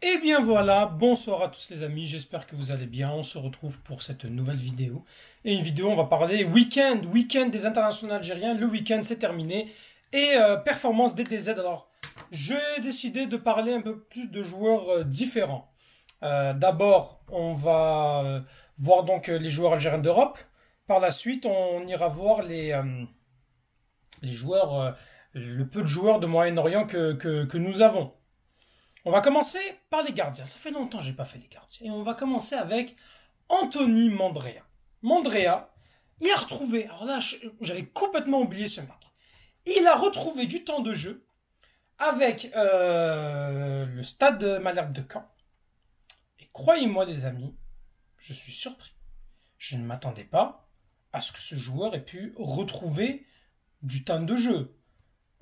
Et bien voilà, bonsoir à tous les amis, j'espère que vous allez bien. On se retrouve pour cette nouvelle vidéo. Et une vidéo, on va parler week-end des internationaux algériens. Le week-end, c'est terminé. Et performance DTZ. Alors, j'ai décidé de parler un peu plus de joueurs différents. D'abord, on va voir donc les joueurs algériens d'Europe. Par la suite, on ira voir les joueurs, le peu de joueurs de Moyen-Orient que nous avons. On va commencer par les gardiens. Ça fait longtemps que j'ai pas fait les gardiens. Et on va commencer avec Anthony Mandrea. Mandrea, il a retrouvé, alors là, j'avais complètement oublié ce mec. Il a retrouvé du temps de jeu avec le stade Malherbe de Caen. Et croyez-moi, les amis, je suis surpris. Je ne m'attendais pas à ce que ce joueur ait pu retrouver du temps de jeu.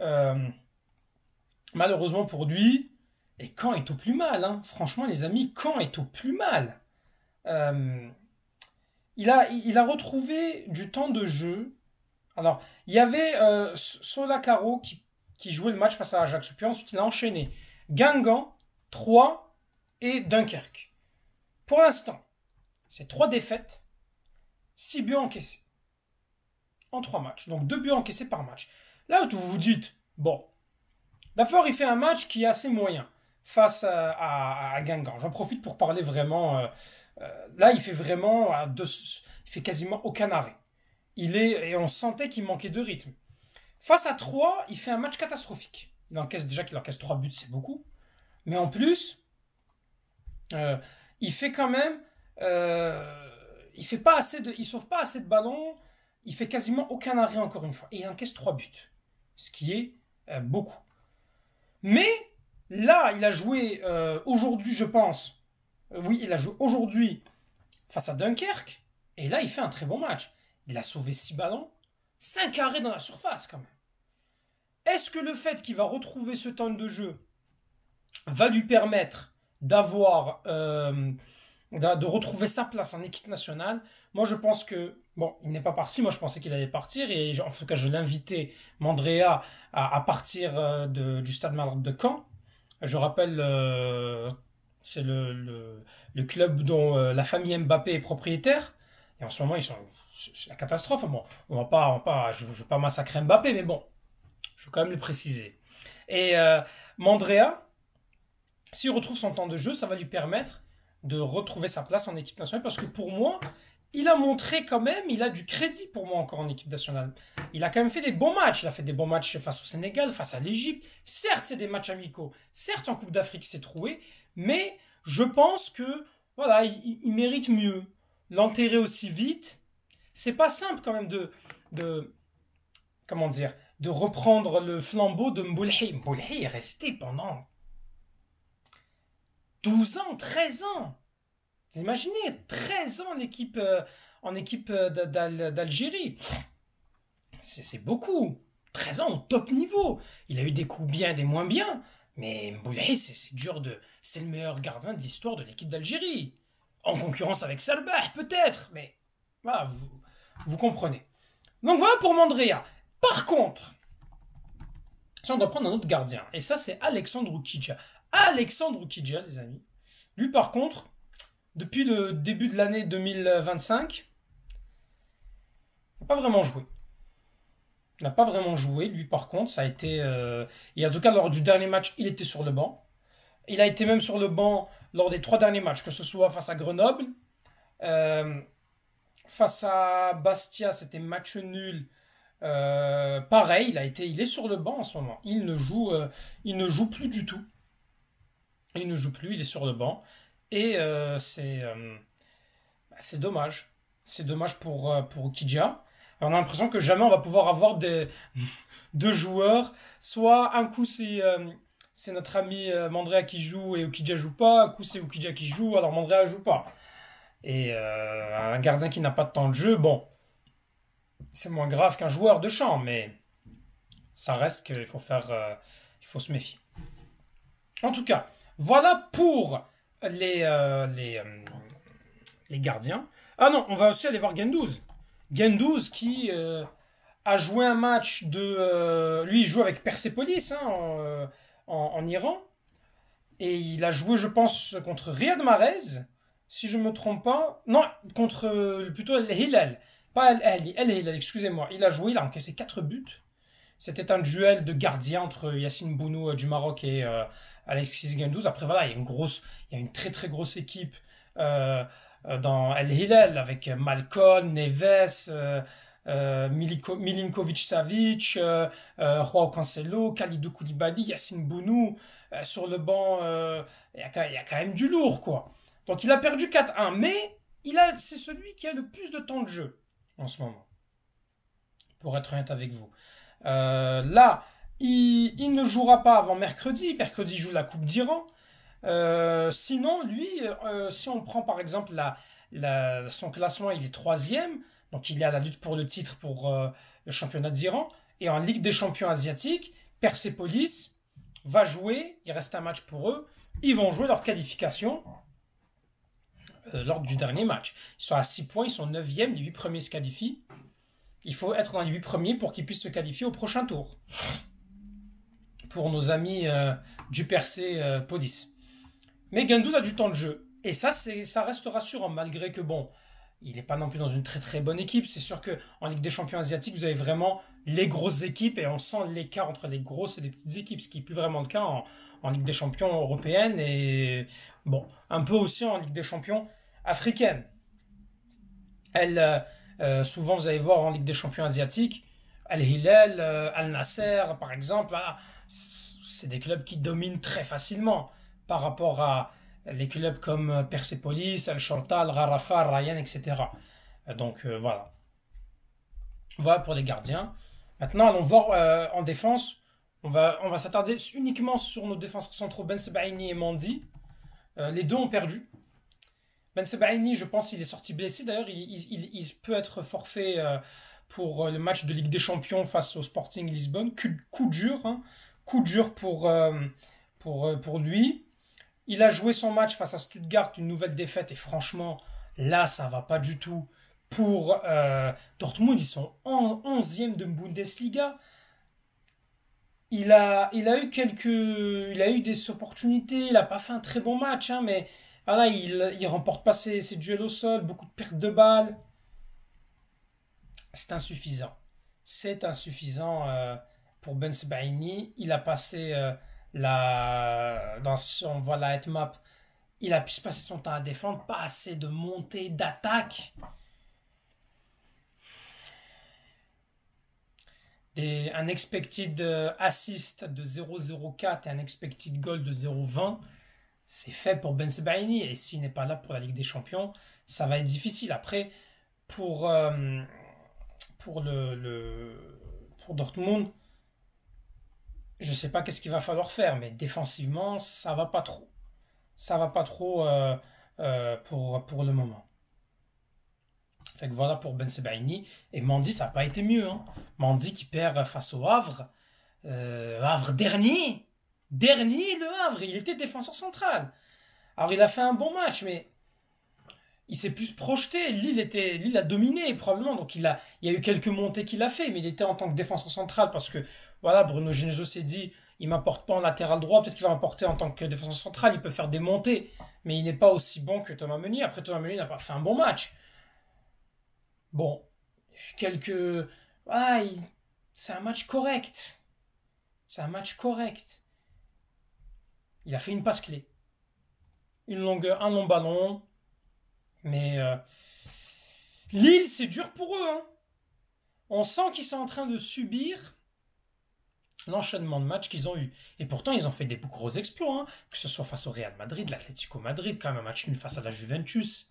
Euh, Malheureusement pour lui, et Caen est au plus mal. Hein. Franchement, les amis, Caen est au plus mal. Euh, il a retrouvé du temps de jeu. Alors, il y avait Sola Caro qui jouait le match face à Ajaccio. Puis ensuite, il a enchaîné Guingamp, Troyes et Dunkerque. Pour l'instant, c'est 3 défaites, 6 buts encaissés en 3 matchs. Donc 2 buts encaissés par match. Là où vous vous dites, bon, d'abord, il fait un match qui est assez moyen face à Guingamp. J'en profite pour parler vraiment. Là, il fait vraiment, il fait quasiment aucun arrêt. Et on sentait qu'il manquait de rythme. Face à 3, il fait un match catastrophique. Qu'il encaisse 3 buts, c'est beaucoup. Mais en plus, il fait quand même, il sauve pas assez de ballons. Il fait quasiment aucun arrêt encore une fois. Et il encaisse 3 buts, ce qui est beaucoup. Mais là, il a joué aujourd'hui, je pense. Oui, il a joué aujourd'hui face à Dunkerque. Et là, il fait un très bon match. Il a sauvé 6 ballons, 5 arrêts dans la surface quand même. Est-ce que le fait qu'il va retrouver ce temps de jeu va lui permettre de retrouver sa place en équipe nationale? Moi, je pense que, bon, il n'est pas parti. Moi, je pensais qu'il allait partir. Et en tout cas, je l'invitais, Mandrea, à partir du stade Malherbe de Caen. Je rappelle, c'est le club dont la famille Mbappé est propriétaire. Et en ce moment, c'est la catastrophe. Bon, je ne veux pas massacrer Mbappé, mais bon, je veux quand même le préciser. Et Mandrea, s'il retrouve son temps de jeu, ça va lui permettre de retrouver sa place en équipe nationale. Parce que pour moi, il a montré quand même, il a du crédit pour moi encore en équipe nationale. Il a quand même fait des bons matchs. Il a fait des bons matchs face au Sénégal, face à l'Égypte. Certes, c'est des matchs amicaux. Certes, en Coupe d'Afrique, c'est troué. Mais je pense que, voilà, il mérite mieux. L'enterrer aussi vite, c'est pas simple quand même comment dire, de reprendre le flambeau de Mboulhi. Mboulhi est resté pendant 12 ans, 13 ans. Vous imaginez, 13 ans en équipe d'Algérie. C'est beaucoup. 13 ans au top niveau. Il a eu des coups bien, des moins bien. Mais Mboulhi, c'est dur de. C'est le meilleur gardien de l'histoire de l'équipe d'Algérie. En concurrence avec Salbah, peut-être. Mais voilà, vous comprenez. Donc voilà pour Mandrea. Par contre, si on doit prendre un autre gardien, et ça c'est Alexandre Oukidja. Alexandre Oukidja, les amis. Lui par contre, depuis le début de l'année 2025, il n'a pas vraiment joué. Il n'a pas vraiment joué, lui par contre, ça a été... et en tout cas, lors du dernier match, il était sur le banc. Il a été même sur le banc lors des 3 derniers matchs, que ce soit face à Grenoble, face à Bastia, c'était match nul. Pareil, il est sur le banc en ce moment. Il ne joue plus du tout. Il ne joue plus, il est sur le banc. Et c'est dommage. C'est dommage pour Kidja. On a l'impression que jamais on va pouvoir avoir deux joueurs. Soit un coup c'est notre ami Mandrea qui joue et Oukidja joue pas. Un coup c'est Oukidja qui joue alors Mandrea joue pas. Et un gardien qui n'a pas de temps de jeu, bon, c'est moins grave qu'un joueur de champ, mais ça reste qu'il faut il faut se méfier. En tout cas, voilà pour les gardiens. Ah non, on va aussi aller voir Gendouzi. Gendouzi qui a joué un match lui, il joue avec Persepolis hein, en Iran. Et il a joué, je pense, contre Riyad Mahrez, si je ne me trompe pas. Non, contre plutôt El Hilal. Pas El Ahly, El Hilal, excusez-moi. Il a joué, il a encaissé 4 buts. C'était un duel de gardiens entre Yassine Bounou du Maroc et Alexis Guendouzi. Après, voilà, il y a une très très grosse équipe dans El Hilal avec Malcom, Neves, Milinkovic-Savic, Joao Cancelo, Kalidou Koulibaly, Yassine Bounou. Sur le banc, il y a quand même du lourd, quoi. Donc il a perdu 4-1, mais c'est celui qui a le plus de temps de jeu en ce moment, pour être honnête avec vous. Là, il ne jouera pas avant mercredi. Mercredi, il joue la Coupe d'Iran. Sinon, lui, si on prend par exemple son classement, il est troisième. Donc il est à la lutte pour le titre pour le championnat d'Iran. Et en Ligue des champions asiatiques, Persepolis va jouer. Il reste un match pour eux. Ils vont jouer leur qualification lors du dernier match. Ils sont à 6 points, ils sont 9e. Les 8 premiers se qualifient. Il faut être dans les 8 premiers pour qu'ils puissent se qualifier au prochain tour. Pour nos amis du Persepolis. Mais Guendouzi a du temps de jeu. Et ça reste rassurant, malgré que, bon, il n'est pas non plus dans une très très bonne équipe. C'est sûr qu'en Ligue des champions asiatiques, vous avez vraiment les grosses équipes et on sent l'écart entre les grosses et les petites équipes, ce qui n'est plus vraiment le cas en Ligue des champions européenne et, bon, un peu aussi en Ligue des champions africaine. Souvent, vous allez voir en Ligue des champions asiatiques, Al-Hilal, Al-Nasser, par exemple, voilà, c'est des clubs qui dominent très facilement par rapport à les clubs comme Persepolis, Al-Shorta, Al-Gharafa, Al-Rayyan, etc. Donc, voilà. Voilà pour les gardiens. Maintenant, allons voir en défense. On va s'attarder uniquement sur nos défenseurs centraux, Ben Sebaini et Mandi. Les deux ont perdu. Ben Sebaini, je pense qu'il est sorti blessé. D'ailleurs, il peut être forfait pour le match de Ligue des Champions face au Sporting Lisbonne. Coup dur, hein. Coup dur pour lui. Il a joué son match face à Stuttgart, une nouvelle défaite. Et franchement, là, ça va pas du tout. Pour Dortmund, ils sont en 11e de Bundesliga. Il a eu des opportunités. Il n'a pas fait un très bon match, hein, mais voilà, il remporte pas ses duels au sol, beaucoup de pertes de balles. C'est insuffisant. C'est insuffisant pour Ben Sebaini. Il a passé dans son voilà map. Il a pu passer son temps à défendre, pas assez de montée, d'attaque. Un expected assist de 0,04 et un expected goal de 0,20, c'est fait pour Ben Sebaini. Et s'il n'est pas là pour la Ligue des Champions, ça va être difficile. Après, pour Dortmund, je ne sais pas qu'est-ce qu'il va falloir faire, mais défensivement, ça va pas trop. Ça va pas trop pour le moment. Fait que voilà pour Ben Sebaini. Et Mandi, ça n'a pas été mieux, hein. Mandi qui perd face au Havre. Havre dernier. Dernier, le Havre. Il était défenseur central. Alors, il a fait un bon match, mais il s'est plus projeté. Lille a dominé, probablement. Donc, il y a eu quelques montées qu'il a fait, mais il était en tant que défenseur central parce que, voilà, Bruno Genesio s'est dit, il m'apporte pas en latéral droit. Peut-être qu'il va m'apporter en tant que défenseur central. Il peut faire des montées, mais il n'est pas aussi bon que Thomas Meunier. Après, Thomas Meunier n'a pas fait un bon match. Bon, c'est un match correct. C'est un match correct. Il a fait une passe clé. Un long ballon. Mais Lille, c'est dur pour eux, hein. On sent qu'ils sont en train de subir l'enchaînement de matchs qu'ils ont eu. Et pourtant, ils ont fait des gros exploits, hein. Que ce soit face au Real Madrid, l'Atlético Madrid, quand même un match nul face à la Juventus.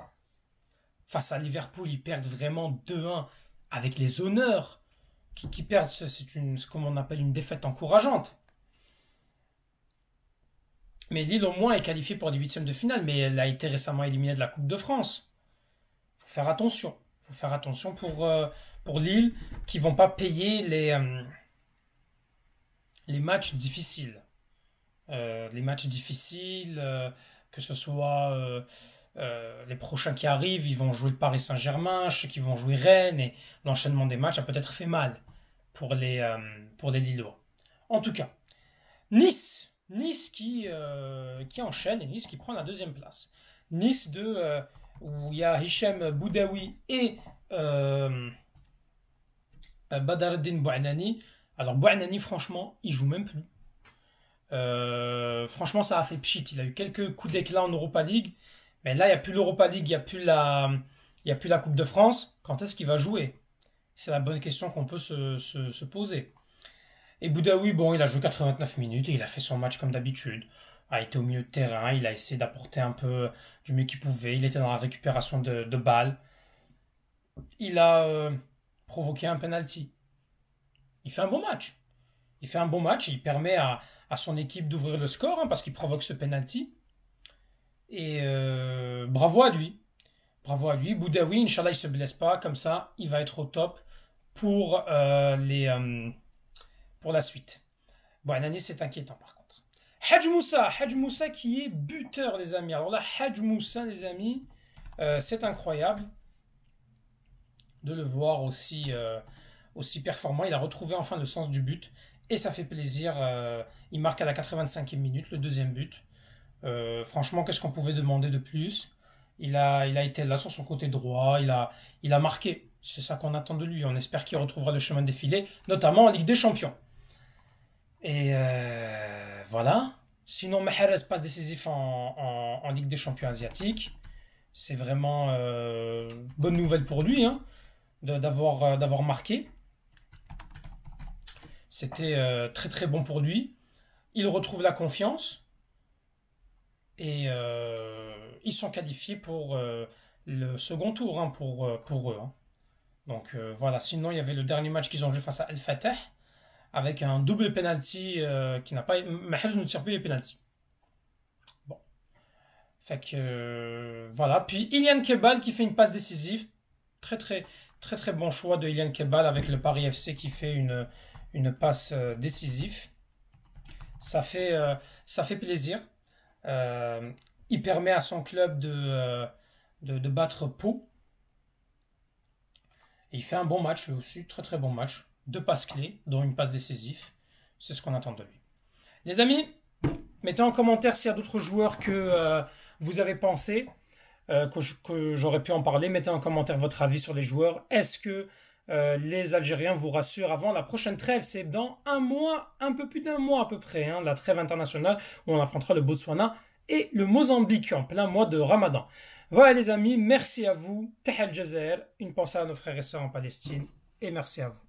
Face à Liverpool, ils perdent vraiment 2-1 avec les honneurs. Qui perdent, c'est ce qu'on appelle une défaite encourageante. Mais Lille, au moins, est qualifiée pour les huitièmes de finale, mais elle a été récemment éliminée de la Coupe de France. Il faut faire attention. Il faut faire attention pour Lille, qui ne vont pas payer les matchs difficiles. Les matchs difficiles, que ce soit... les prochains qui arrivent, ils vont jouer le Paris Saint-Germain, je sais qu'ils vont jouer Rennes, et l'enchaînement des matchs a peut-être fait mal pour les Lillois. En tout cas, Nice, Nice qui enchaîne et Nice qui prend la deuxième place. Nice où il y a Hicham Boudaoui et Badreddine Bouanani. Alors Bouanani, franchement, il joue même plus. Franchement, ça a fait pchit. Il a eu quelques coups d'éclat en Europa League. Mais là, il n'y a plus l'Europa League, il y a plus la Coupe de France. Quand est-ce qu'il va jouer? C'est la bonne question qu'on peut se poser. Et Boudaoui, bon, il a joué 89 minutes et il a fait son match comme d'habitude. A été au milieu de terrain, il a essayé d'apporter un peu du mieux qu'il pouvait. Il était dans la récupération de balles. Il a provoqué un penalty. Il fait un bon match. Il fait un bon match et il permet à son équipe d'ouvrir le score, hein, parce qu'il provoque ce penalty. Et bravo à lui. Bravo à lui. Boudaoui, Inch'Allah, il se blesse pas. Comme ça, il va être au top pour, pour la suite. Bon, Anani, c'est inquiétant par contre. Hadj Moussa qui est buteur, les amis. Alors là, Hadj Moussa, les amis, c'est incroyable de le voir aussi performant. Il a retrouvé enfin le sens du but. Et ça fait plaisir. Il marque à la 85e minute le deuxième but. Franchement, qu'est-ce qu'on pouvait demander de plus? Il a été là sur son côté droit. Il a marqué. C'est ça qu'on attend de lui. On espère qu'il retrouvera le chemin défilé, notamment en Ligue des Champions. Et voilà. Sinon, Mahrez passe décisif en Ligue des Champions asiatiques. C'est vraiment bonne nouvelle pour lui, hein, d'avoir marqué. C'était très très bon pour lui. Il retrouve la confiance. Et ils sont qualifiés pour le second tour, hein, pour eux. Hein. Donc voilà. Sinon, il y avait le dernier match qu'ils ont joué face à Al Fateh, avec un double penalty qui n'a pas. Mahrez ne tire plus les penalties. Bon. Fait que voilà. Puis Ilian Kebal qui fait une passe décisive. Très très très très bon choix de Ilian Kebal avec le Paris FC qui fait une passe décisive. Ça fait plaisir. Il permet à son club de battre Pau. Et il fait un bon match lui aussi, très très bon match. Deux passes clés, dont une passe décisive. C'est ce qu'on attend de lui. Les amis, mettez en commentaire s'il y a d'autres joueurs que vous avez pensé, que j'aurais pu en parler. Mettez en commentaire votre avis sur les joueurs. Est-ce que les Algériens vous rassurent avant la prochaine trêve? C'est dans un mois, un peu plus d'un mois à peu près, hein, la trêve internationale où on affrontera le Botswana et le Mozambique en plein mois de Ramadan. Voilà les amis, merci à vous. Tahal Jazair, une pensée à nos frères et sœurs en Palestine et merci à vous.